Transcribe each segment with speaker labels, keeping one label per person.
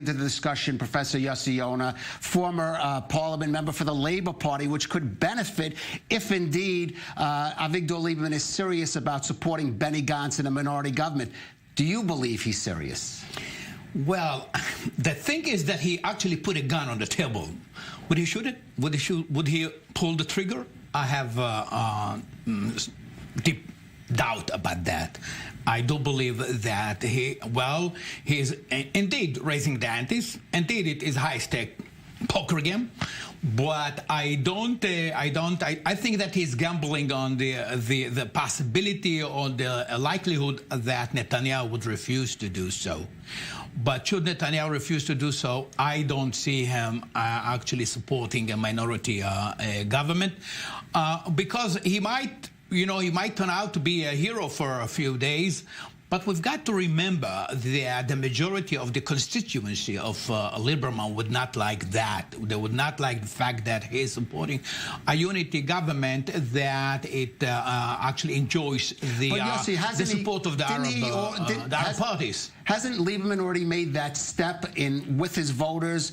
Speaker 1: To the discussion, Professor Yossi Yonah, former parliament member for the Labour Party, which could benefit if indeed Avigdor Lieberman is serious about supporting Benny Gantz in a minority government. Do you believe he's serious?
Speaker 2: Well, the thing is that he actually put a gun on the table. Would he shoot it? Would he pull the trigger? I have deep doubt about that. I do believe that he's indeed raising the antes. Indeed, it is high-stake poker game. But I think that he's gambling on the possibility or the likelihood that Netanyahu would refuse to do so. But should Netanyahu refuse to do so, I don't see him actually supporting a minority government because he might. He might turn out to be a hero for a few days, but we've got to remember that the majority of the constituency of Lieberman would not like that. They would not like the fact that he is supporting a unity government that it actually enjoys the support of the Arab parties.
Speaker 1: Hasn't Lieberman already made that step with his voters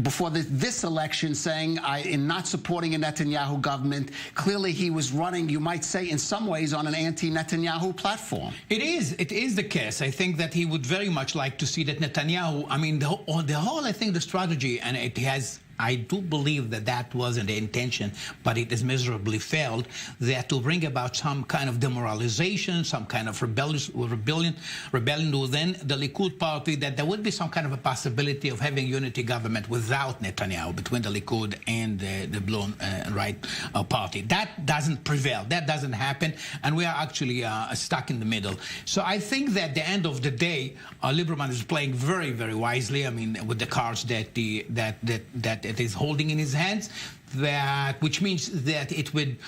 Speaker 1: before this election, saying in not supporting a Netanyahu government? Clearly, he was running, you might say, in some ways, on an anti-Netanyahu platform.
Speaker 2: It is the case. I think that he would very much like to see that Netanyahu. I mean, the whole I think the strategy, and it has. I do believe that that wasn't the intention, but it has miserably failed, that to bring about some kind of demoralization, some kind of rebellion within the Likud party, that there would be some kind of a possibility of having unity government without Netanyahu, between the Likud and the blue right party. That doesn't prevail. That doesn't happen, and we are actually stuck in the middle. So I think that at the end of the day, Lieberman is playing very, very wisely. I mean, with the cards that it is holding in his hands, which means that it would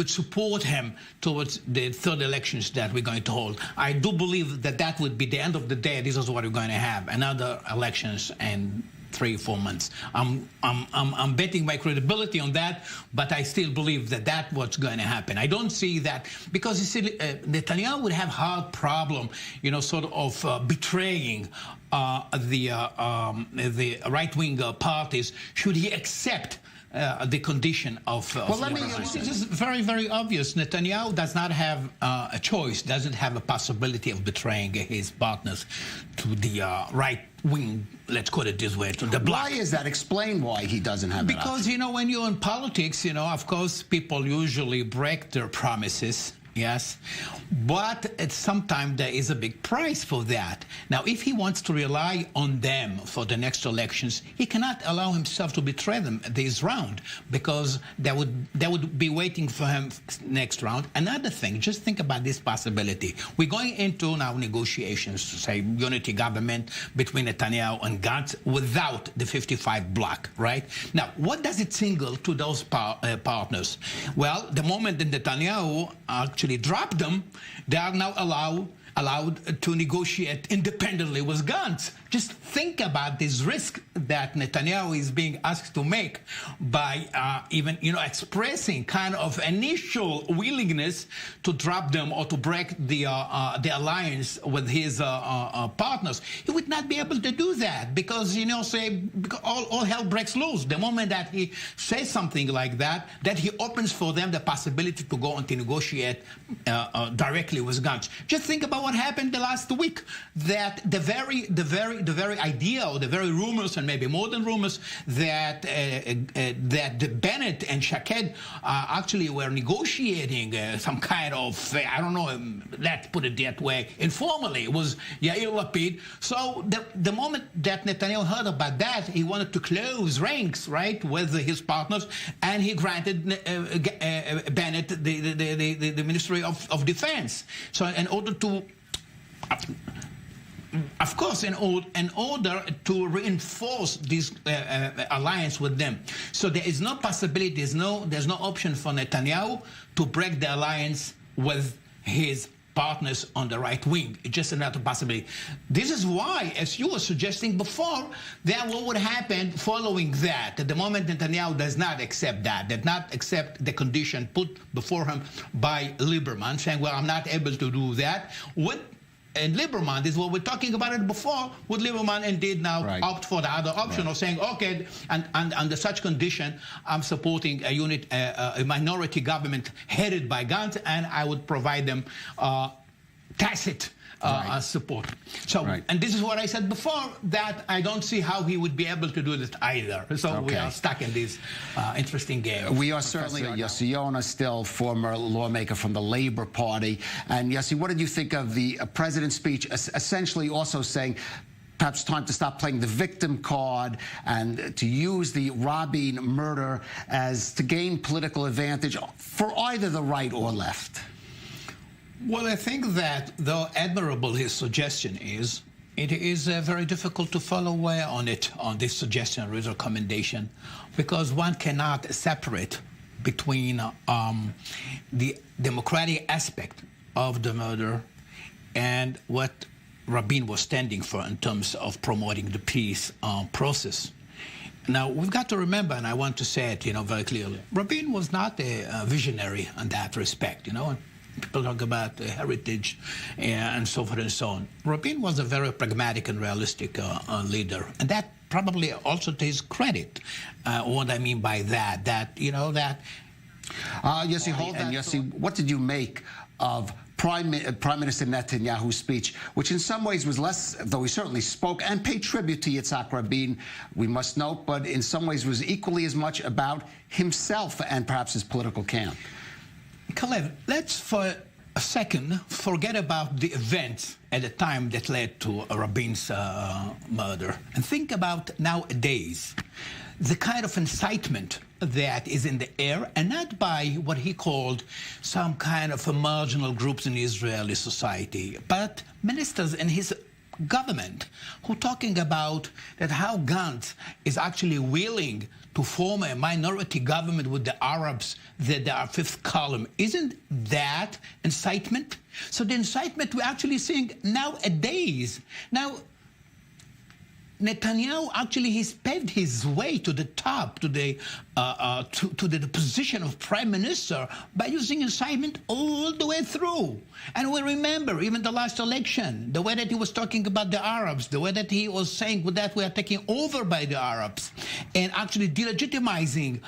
Speaker 2: support him towards the third elections that we're going to hold. I do believe that that would be the end of the day. This is what we're going to have, another elections and 3-4 months. I'm betting my credibility on that, but I still believe that that's what's going to happen. I don't see that because you see, Netanyahu would have hard problem, sort of betraying the right-wing parties should he accept the condition of this is very, very obvious. Netanyahu does not have a choice, doesn't have a possibility of betraying his partners to the right wing, let's call it this way, to the bloc.
Speaker 1: Why is that? Explain why he doesn't have that
Speaker 2: Because, when you're in politics, of course, people usually break their promises. Yes, but sometimes there is a big price for that. Now, if he wants to rely on them for the next elections, he cannot allow himself to betray them this round, because they would be waiting for him next round. Another thing, just think about this possibility. We're going into now negotiations to say unity government between Netanyahu and Gantz without the 55 bloc, right? Now, what does it signal to those partners? Well, the moment that Netanyahu actually dropped them, they are now allowed to negotiate independently with Gantz. Just think about this risk that Netanyahu is being asked to make by even expressing kind of initial willingness to drop them or to break the alliance with his partners. He would not be able to do that because all hell breaks loose the moment that he says something like that. That he opens for them the possibility to go on to negotiate directly with Gantz. Just think about what happened the last week. That the very idea or the very rumors, and maybe more than rumors, that Bennett and Shaked actually were negotiating some kind of, I don't know, let's put it that way, informally, it was Yair Lapid. So the moment that Netanyahu heard about that, he wanted to close ranks, right, with his partners, and he granted Bennett the Ministry of Defense. So in order to of course, in order to reinforce this alliance with them. So there is no possibility, there's no option for Netanyahu to break the alliance with his partners on the right wing. It's just another possibility. This is why, as you were suggesting before, then what would happen following that? At the moment Netanyahu does not accept that, does not accept the condition put before him by Lieberman, saying, well, I'm not able to do that. and Lieberman, this is what we're talking about it before, would Lieberman indeed now opt for the other option of saying, okay, and under such condition, I'm supporting a unit, a minority government headed by Gantz, and I would provide them tacit support. So, and this is what I said before, that I don't see how he would be able to do this either. So we are stuck in this interesting game.
Speaker 1: We are certainly. Yossi Yonah, still former lawmaker from the Labor Party. And Yossi, what did you think of the president's speech, essentially also saying, perhaps time to stop playing the victim card and to use the Rabin murder as to gain political advantage for either the right or left?
Speaker 2: Well, I think that, though admirable his suggestion is, it is very difficult to follow on this suggestion or recommendation, because one cannot separate between the democratic aspect of the murder and what Rabin was standing for in terms of promoting the peace process. Now, we've got to remember, and I want to say it, very clearly, Rabin was not a visionary in that respect, People talk about heritage and so forth and so on. Rabin was a very pragmatic and realistic leader, and that probably also to his credit. What I mean by that,
Speaker 1: Yossi, hold on. Yossi, what did you make of Prime Minister Netanyahu's speech, which in some ways was less, though he certainly spoke and paid tribute to Yitzhak Rabin, we must note, but in some ways was equally as much about himself and perhaps his political camp?
Speaker 2: Kalev, let's for a second forget about the events at the time that led to Rabin's murder and think about nowadays the kind of incitement that is in the air, and not by what he called some kind of marginal groups in Israeli society, but ministers in his government who talking about that how Gantz is actually willing to form a minority government with the Arabs, that they are fifth column. Isn't that incitement? So the incitement we're actually seeing nowadays. Now, Netanyahu actually he's paved his way to the top, to the position of prime minister by using incitement all the way through. And we remember even the last election, the way that he was talking about the Arabs, the way that he was saying that we are taken over by the Arabs, and actually delegitimizing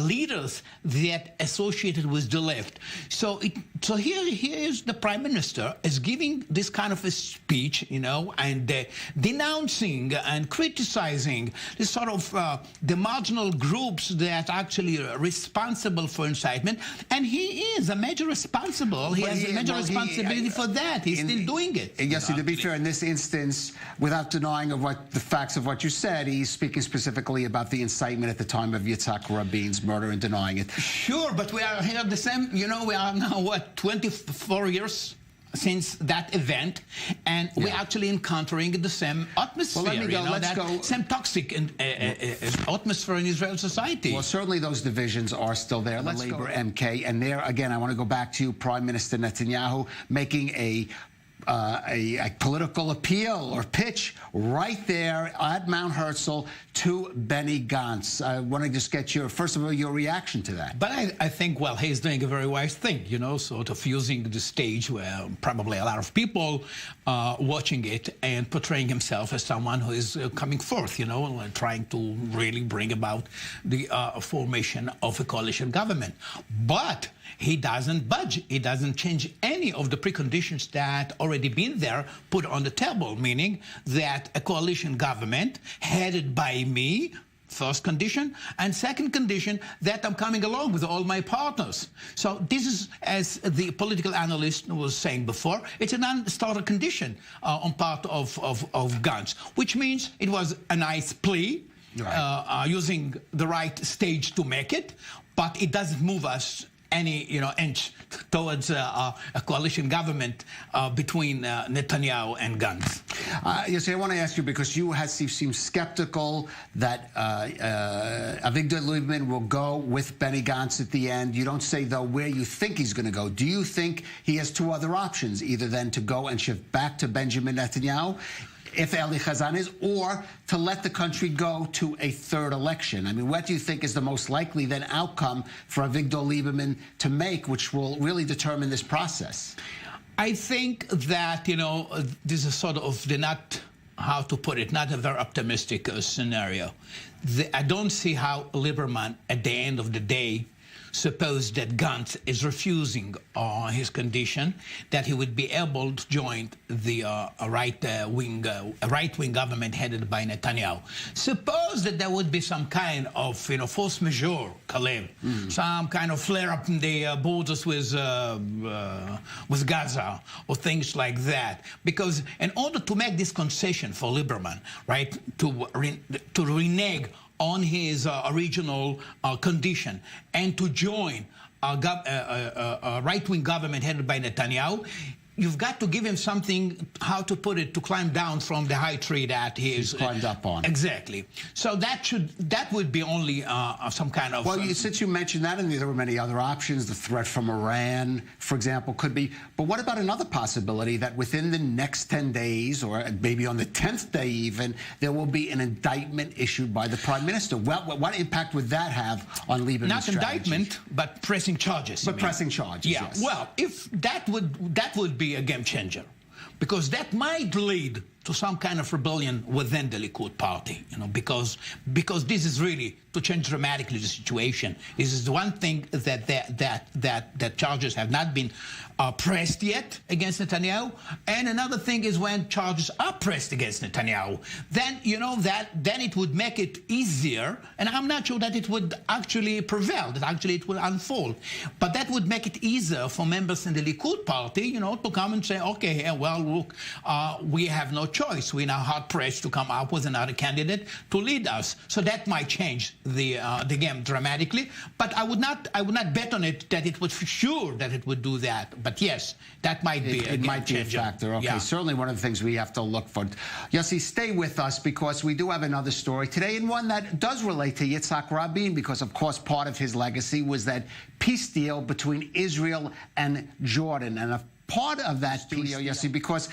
Speaker 2: leaders that associated with the left. So here is the prime minister is giving this kind of a speech, and denouncing and criticizing this sort of the marginal groups that actually are responsible for incitement, and he is a major responsible. He has a major responsibility for that. He's still doing it.
Speaker 1: Yes, to be fair, in this instance, without denying the facts of what you said, he's speaking specifically about the incitement at the time of Yitzhak Rabin's murder and denying it.
Speaker 2: Sure, but we are here the same. We are now 24 years since that event, and we're actually encountering the same atmosphere.
Speaker 1: Well, let's go.
Speaker 2: Same toxic atmosphere in Israeli society.
Speaker 1: Well, certainly those divisions are still there. The Labor MK, and there again, I want to go back to Prime Minister Netanyahu making a political appeal or pitch right there at Mount Herzl to Benny Gantz. I want to just get first of all, your reaction to that.
Speaker 2: But I think, well, he's doing a very wise thing, sort of using the stage where probably a lot of people watching it and portraying himself as someone who is coming forth, and trying to really bring about the formation of a coalition government. But he doesn't budge. He doesn't change any of the preconditions that already been there, put on the table, meaning that a coalition government headed by me, first condition, and second condition, that I'm coming along with all my partners. So this is, as the political analyst was saying before, it's a non-starter condition on part of Gantz, which means it was a nice plea, using the right stage to make it, but it doesn't move us any inch towards a coalition government between Netanyahu and Gantz.
Speaker 1: Yossi, I want to ask you, because you seem skeptical that Avigdor Lieberman will go with Benny Gantz at the end. You don't say, though, where you think he's going to go. Do you think he has two other options, either then to go and shift back to Benjamin Netanyahu, if Eli Chazan is, or to let the country go to a third election? I mean, what do you think is the most likely then outcome for Avigdor Lieberman to make, which will really determine this process?
Speaker 2: I think that, this is sort of how to put it, not a very optimistic scenario. I don't see how Lieberman, at the end of the day, suppose that Gantz is refusing his condition, that he would be able to join the right-wing government headed by Netanyahu. Suppose that there would be some kind of force majeure, Kalev, some kind of flare-up in the borders with Gaza or things like that. Because in order to make this concession for Lieberman, right, to renege on his original condition and to join a right-wing government headed by Netanyahu, you've got to give him something, how to put it, to climb down from the high tree that he's
Speaker 1: climbed up on.
Speaker 2: Exactly. So that would be only some kind of...
Speaker 1: Well, since you mentioned that, and there were many other options, the threat from Iran, for example, could be... But what about another possibility that within the next 10 days, or maybe on the 10th day even, there will be an indictment issued by the Prime Minister? Well, what impact would that have on Lieberman's
Speaker 2: Not
Speaker 1: strategy?
Speaker 2: Indictment, but pressing charges.
Speaker 1: But pressing charges,
Speaker 2: yeah.
Speaker 1: yes.
Speaker 2: Well, if that would be a game changer, because that might lead to some kind of rebellion within the Likud party, because this is really to change dramatically the situation. This is the one thing that charges have not been pressed yet against Netanyahu, and another thing is when charges are pressed against Netanyahu, then then it would make it easier, and I'm not sure that it would actually prevail, that actually it will unfold, but that would make it easier for members in the Likud party, to come and say, okay, well, look, we have no choice. We're now hard pressed to come up with another candidate to lead us. So that might change the game dramatically. But I would not bet on it that it would for sure that it would do that. But yes, that might be a game changer.
Speaker 1: A factor. Okay, yeah. Certainly one of the things we have to look for. Yossi, stay with us because we do have another story today, and one that does relate to Yitzhak Rabin, because of course part of his legacy was that peace deal between Israel and Jordan, and a part of that peace deal, Yossi, because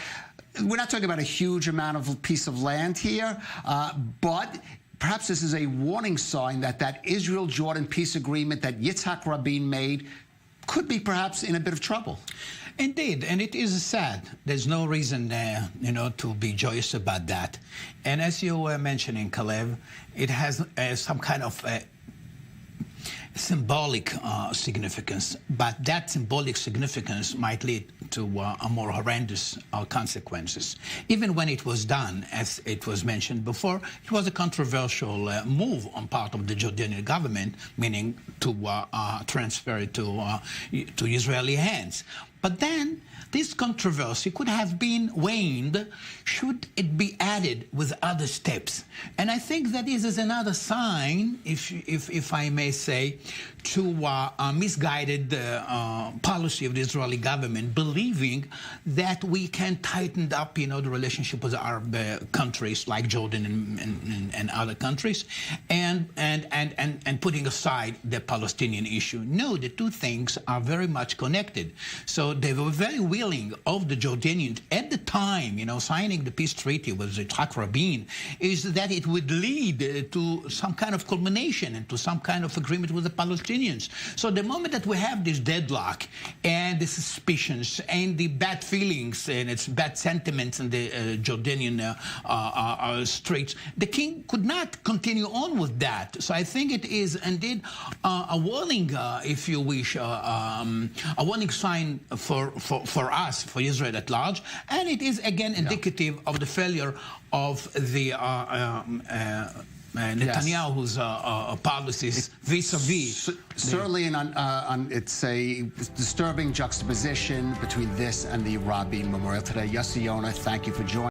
Speaker 1: we're not talking about a huge amount of a piece of land here, but perhaps this is a warning sign that Israel-Jordan peace agreement that Yitzhak Rabin made could be perhaps in a bit of trouble.
Speaker 2: Indeed, and it is sad. There's no reason, to be joyous about that. And as you were mentioning, Kalev, it has some kind of symbolic significance, but that symbolic significance might lead to a more horrendous consequences. Even when it was done, as it was mentioned before, it was a controversial move on part of the Jordanian government, meaning to transfer it to Israeli hands. But then this controversy could have been waned should it be added with other steps. And I think that this is another sign, if I may say, to a misguided policy of the Israeli government, believing that we can tighten up, the relationship with Arab countries like Jordan and other countries, and putting aside the Palestinian issue. No, the two things are very much connected. So they were very willing of the Jordanians at the time, signing the peace treaty with Yitzhak Rabin, is that it would lead to some kind of culmination and to some kind of agreement with the Palestinians. So the moment that we have this deadlock and the suspicions and the bad feelings and its bad sentiments in the Jordanian streets, the king could not continue on with that. So I think it is indeed a warning, if you wish, a warning sign for us, for Israel at large, and it is again indicative of the failure of the Netanyahu's policies vis-a-vis.
Speaker 1: Certainly, it's a disturbing juxtaposition between this and the Rabin Memorial today. Yossi Yonah, thank you for joining.